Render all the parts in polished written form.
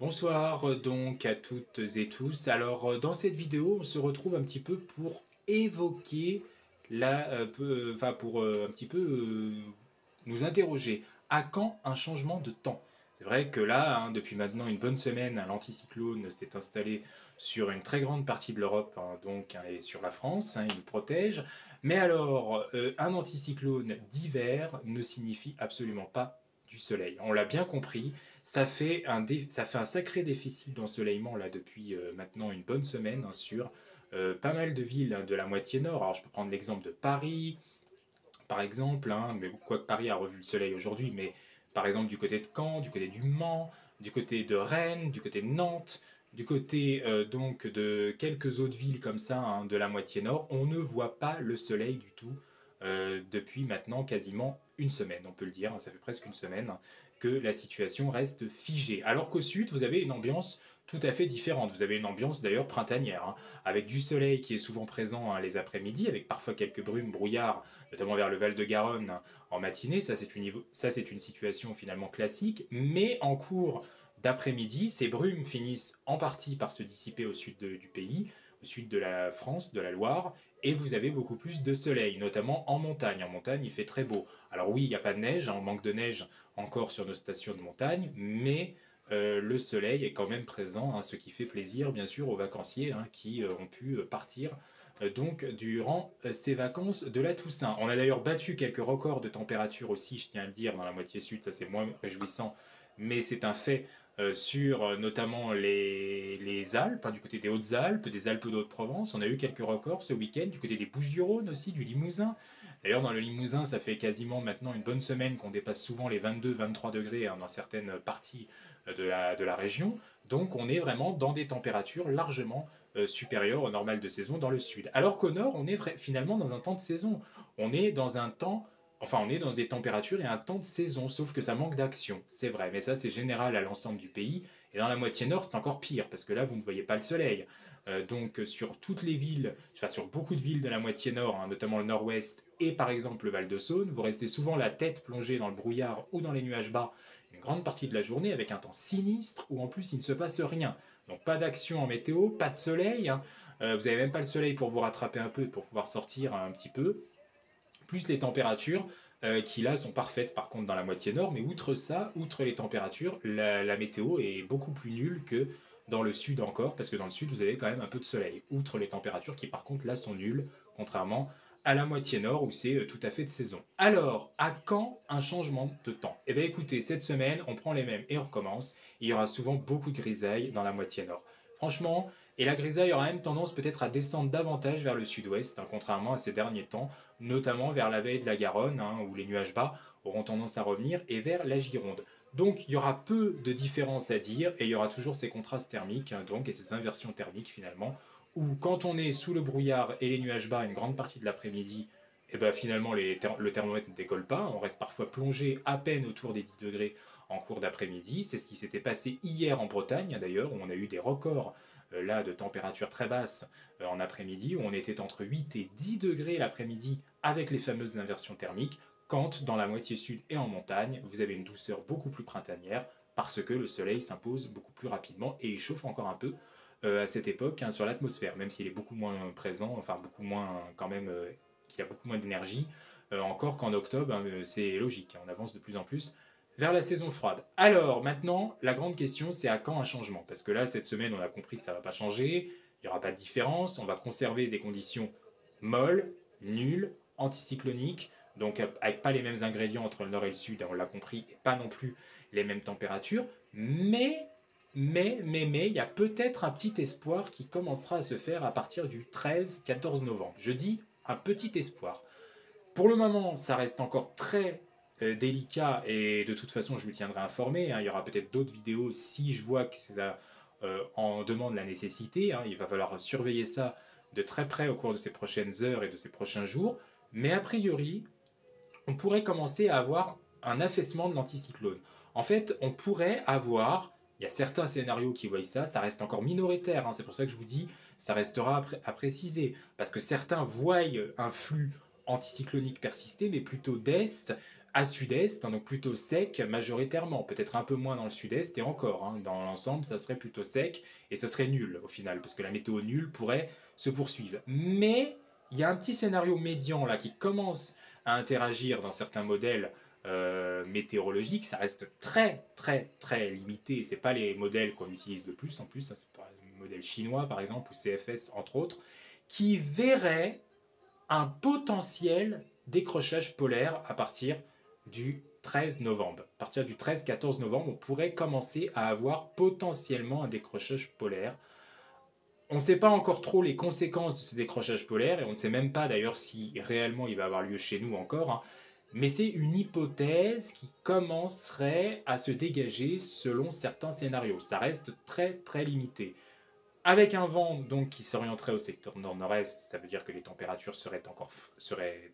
Bonsoir donc à toutes et tous. Alors dans cette vidéo, on se retrouve un petit peu pour évoquer enfin pour un petit peu nous interroger. À quand un changement de temps? C'est vrai que là, depuis maintenant une bonne semaine, l'anticyclone s'est installé sur une très grande partie de l'Europe, et sur la France, il nous protège. Mais alors, un anticyclone d'hiver ne signifie absolument pas du soleil. On l'a bien compris, ça fait un sacré déficit d'ensoleillement là depuis maintenant une bonne semaine sur pas mal de villes de la moitié nord. Alors je peux prendre l'exemple de Paris, par exemple, mais quoique Paris a revu le soleil aujourd'hui, mais par exemple du côté de Caen, du côté du Mans, du côté de Rennes, du côté de Nantes, du côté donc de quelques autres villes comme ça de la moitié nord, on ne voit pas le soleil du tout depuis maintenant quasiment une semaine, on peut le dire, ça fait presque une semaine que la situation reste figée. Alors qu'au sud, vous avez une ambiance tout à fait différente. Vous avez une ambiance d'ailleurs printanière, avec du soleil qui est souvent présent les après-midi, avec parfois quelques brumes, brouillards, notamment vers le Val-de-Garonne en matinée. Ça, c'est une situation finalement classique, mais en cours d'après-midi, ces brumes finissent en partie par se dissiper au sud du pays, au sud de la France, de la Loire, et vous avez beaucoup plus de soleil, notamment en montagne. En montagne, il fait très beau. Alors oui, il n'y a pas de neige, on manque de neige encore sur nos stations de montagne, mais le soleil est quand même présent, ce qui fait plaisir bien sûr aux vacanciers qui ont pu partir donc durant ces vacances de la Toussaint. On a d'ailleurs battu quelques records de température aussi, je tiens à le dire, dans la moitié sud, ça c'est moins réjouissant, mais c'est un fait sur notamment les Alpes, du côté des Hautes-Alpes, des Alpes d'Haute-Provence. On a eu quelques records ce week-end, du côté des Bouches-du-Rhône aussi, du Limousin. D'ailleurs, dans le Limousin, ça fait quasiment maintenant une bonne semaine qu'on dépasse souvent les 22-23 degrés dans certaines parties de la région. Donc on est vraiment dans des températures largement supérieures au normal de saison dans le sud. Alors qu'au nord, on est finalement dans un temps de saison. On est dans un temps Enfin, on est dans des températures et un temps de saison, sauf que ça manque d'action, c'est vrai, mais ça c'est général à l'ensemble du pays. Et dans la moitié nord, c'est encore pire, parce que là, vous ne voyez pas le soleil. Donc sur toutes les villes, enfin sur beaucoup de villes de la moitié nord, notamment le nord-ouest et par exemple le Val-de-Saône, vous restez souvent la tête plongée dans le brouillard ou dans les nuages bas une grande partie de la journée avec un temps sinistre où en plus il ne se passe rien. Donc pas d'action en météo, pas de soleil, vous n'avez même pas le soleil pour vous rattraper un peu et pour pouvoir sortir un petit peu plus les températures qui là sont parfaites par contre dans la moitié nord, mais outre ça, outre les températures, la météo est beaucoup plus nulle que dans le sud encore, parce que dans le sud vous avez quand même un peu de soleil, outre les températures qui par contre là sont nulles, contrairement à la moitié nord où c'est tout à fait de saison. Alors, à quand un changement de temps? Eh bien écoutez, cette semaine, on prend les mêmes et on recommence. Il y aura souvent beaucoup de grisailles dans la moitié nord. Franchement, et la grisaille aura même tendance peut-être à descendre davantage vers le sud-ouest, contrairement à ces derniers temps, notamment vers la vallée de la Garonne, où les nuages bas auront tendance à revenir, et vers la Gironde. Donc il y aura peu de différences à dire, et il y aura toujours ces contrastes thermiques, et ces inversions thermiques finalement, où quand on est sous le brouillard et les nuages bas une grande partie de l'après-midi, et ben finalement le thermomètre ne décolle pas, on reste parfois plongé à peine autour des 10 degrés en cours d'après-midi. C'est ce qui s'était passé hier en Bretagne d'ailleurs, où on a eu des records là de températures très basses en après-midi, où on était entre 8 et 10 degrés l'après-midi avec les fameuses inversions thermiques, quand dans la moitié sud et en montagne, vous avez une douceur beaucoup plus printanière, parce que le soleil s'impose beaucoup plus rapidement et il chauffe encore un peu à cette époque sur l'atmosphère, même s'il est beaucoup moins présent, enfin beaucoup moins quand même, qu'il a beaucoup moins d'énergie, encore qu'en octobre, c'est logique, on avance de plus en plus vers la saison froide. Alors maintenant, la grande question, c'est à quand un changement? Parce que là, cette semaine, on a compris que ça ne va pas changer, il n'y aura pas de différence, on va conserver des conditions molles, nulles, anticycloniques, donc avec pas les mêmes ingrédients entre le nord et le sud, on l'a compris, et pas non plus les mêmes températures, mais, il y a peut-être un petit espoir qui commencera à se faire à partir du 13-14 novembre. Je dis un petit espoir. Pour le moment, ça reste encore très délicat et de toute façon, je vous tiendrai informé. Il y aura peut-être d'autres vidéos si je vois que ça en demande la nécessité. Il va falloir surveiller ça de très près au cours de ces prochaines heures et de ces prochains jours. Mais a priori, on pourrait commencer à avoir un affaissement de l'anticyclone. En fait, on pourrait avoir, il y a certains scénarios qui voient ça, ça reste encore minoritaire, c'est pour ça que je vous dis, ça restera à préciser, parce que certains voient un flux anticyclonique persister, mais plutôt d'est, à sud-est, donc plutôt sec majoritairement, peut-être un peu moins dans le sud-est et encore, dans l'ensemble ça serait plutôt sec et ça serait nul au final, parce que la météo nulle pourrait se poursuivre. Mais il y a un petit scénario médian là qui commence à interagir dans certains modèles météorologiques, ça reste très très très limité, c'est pas les modèles qu'on utilise le plus en plus, c'est pas les modèles chinois par exemple ou CFS entre autres, qui verraient un potentiel décrochage polaire à partir du 13 novembre. À partir du 13-14 novembre, on pourrait commencer à avoir potentiellement un décrochage polaire. On ne sait pas encore trop les conséquences de ce décrochage polaire, et on ne sait même pas d'ailleurs si réellement il va avoir lieu chez nous encore, mais c'est une hypothèse qui commencerait à se dégager selon certains scénarios. Ça reste très très limité. Avec un vent donc qui s'orienterait au secteur nord-nord-est, ça veut dire que les températures seraient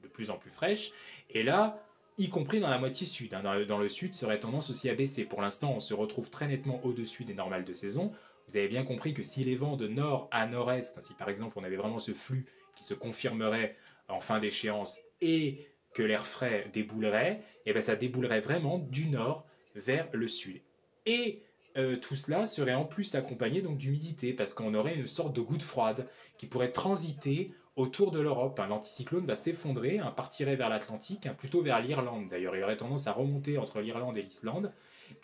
de plus en plus fraîches. Et là, y compris dans la moitié sud. Dans le sud, ça aurait tendance aussi à baisser. Pour l'instant, on se retrouve très nettement au-dessus des normales de saison. Vous avez bien compris que si les vents de nord à nord-est, si par exemple on avait vraiment ce flux qui se confirmerait en fin d'échéance et que l'air frais déboulerait, et bien ça déboulerait vraiment du nord vers le sud. Et tout cela serait en plus accompagné donc d'humidité, parce qu'on aurait une sorte de goutte froide qui pourrait transiter autour de l'Europe. L'anticyclone va s'effondrer, partirait vers l'Atlantique, plutôt vers l'Irlande d'ailleurs. Il aurait tendance à remonter entre l'Irlande et l'Islande.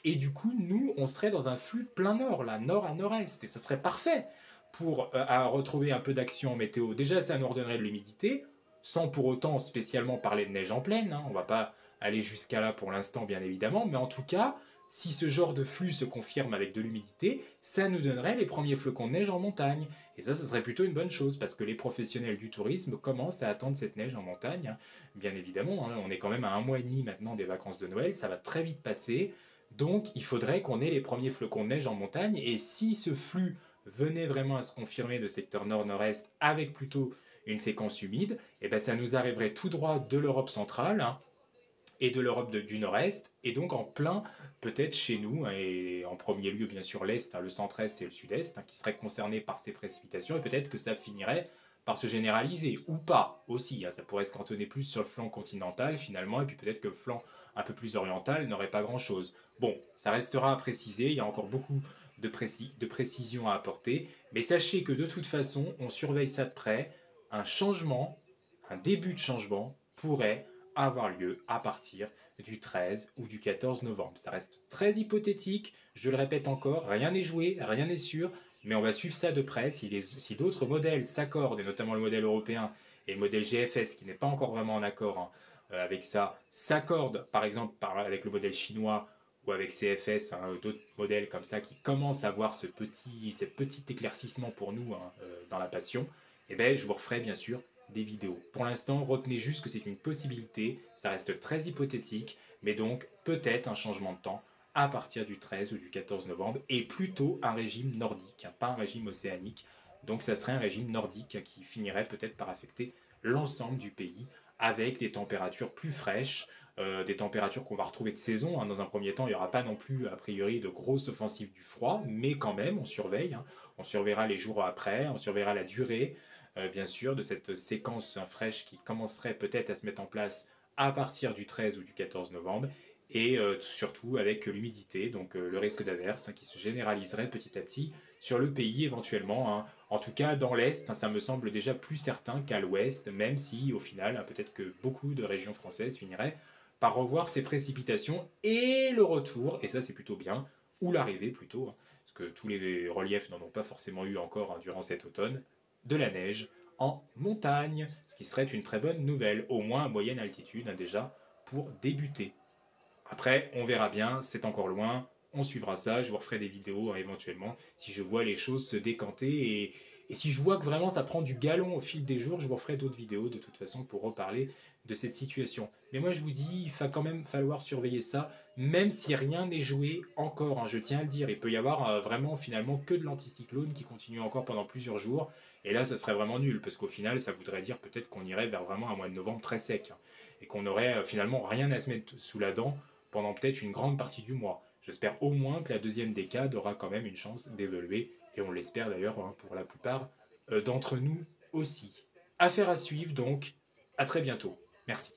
Et du coup, nous, on serait dans un flux plein nord, là, nord à nord-est. Et ça serait parfait pour à retrouver un peu d'action en météo. Déjà, ça nous redonnerait de l'humidité, sans pour autant spécialement parler de neige en plaine. On ne va pas aller jusqu'à là pour l'instant, bien évidemment. Mais en tout cas, si ce genre de flux se confirme avec de l'humidité, ça nous donnerait les premiers flocons de neige en montagne. Et ça serait plutôt une bonne chose, parce que les professionnels du tourisme commencent à attendre cette neige en montagne. Bien évidemment, on est quand même à 1 mois et demi maintenant des vacances de Noël, ça va très vite passer. Donc il faudrait qu'on ait les premiers flocons de neige en montagne. Et si ce flux venait vraiment à se confirmer de secteur nord-nord-est avec plutôt une séquence humide, et ben ça nous arriverait tout droit de l'Europe centrale, et de l'Europe du Nord-Est, et donc en plein peut-être chez nous, et en premier lieu bien sûr l'Est, le centre-Est et le Sud-Est, qui seraient concernés par ces précipitations, et peut-être que ça finirait par se généraliser, ou pas aussi, ça pourrait se cantonner plus sur le flanc continental finalement, et puis peut-être que le flanc un peu plus oriental n'aurait pas grand-chose. Bon, ça restera à préciser, il y a encore beaucoup de précisions à apporter, mais sachez que de toute façon, on surveille ça de près, un changement, un début de changement pourrait avoir lieu à partir du 13 ou du 14 novembre. Ça reste très hypothétique, je le répète encore, rien n'est joué, rien n'est sûr, mais on va suivre ça de près. Si d'autres modèles s'accordent, et notamment le modèle européen et le modèle GFS, qui n'est pas encore vraiment en accord avec ça, s'accordent par exemple avec le modèle chinois ou avec CFS, d'autres modèles comme ça qui commencent à avoir ce petit éclaircissement pour nous dans la passion, et ben, je vous referai bien sûr des vidéos. Pour l'instant, retenez juste que c'est une possibilité, ça reste très hypothétique, mais donc peut-être un changement de temps à partir du 13 ou du 14 novembre, et plutôt un régime nordique, pas un régime océanique. Donc ça serait un régime nordique qui finirait peut-être par affecter l'ensemble du pays, avec des températures plus fraîches, des températures qu'on va retrouver de saison. Dans un premier temps, il n'y aura pas non plus, a priori, de grosses offensives du froid, mais quand même, on surveille. On surveillera les jours après, on surveillera la durée, bien sûr, de cette séquence fraîche qui commencerait peut-être à se mettre en place à partir du 13 ou du 14 novembre, et surtout avec l'humidité, donc le risque d'averse qui se généraliserait petit à petit sur le pays éventuellement. En tout cas, dans l'Est, ça me semble déjà plus certain qu'à l'Ouest, même si au final, peut-être que beaucoup de régions françaises finiraient par revoir ces précipitations et le retour, et ça c'est plutôt bien, ou l'arrivée plutôt, parce que tous les reliefs n'en ont pas forcément eu encore durant cet automne, de la neige en montagne, ce qui serait une très bonne nouvelle, au moins à moyenne altitude déjà, pour débuter. Après, on verra bien, c'est encore loin, on suivra ça, je vous referai des vidéos éventuellement, si je vois les choses se décanter, et si je vois que vraiment ça prend du galon au fil des jours, je vous referai d'autres vidéos de toute façon pour reparler de cette situation. Mais moi je vous dis, il va quand même falloir surveiller ça, même si rien n'est joué encore, je tiens à le dire. Il peut y avoir vraiment finalement que de l'anticyclone qui continue encore pendant plusieurs jours, et là ça serait vraiment nul, parce qu'au final ça voudrait dire peut-être qu'on irait vers vraiment un mois de novembre très sec, et qu'on aurait finalement rien à se mettre sous la dent pendant peut-être une grande partie du mois. J'espère au moins que la deuxième décade aura quand même une chance d'évoluer, et on l'espère d'ailleurs pour la plupart d'entre nous aussi. Affaire à suivre donc, à très bientôt. Merci.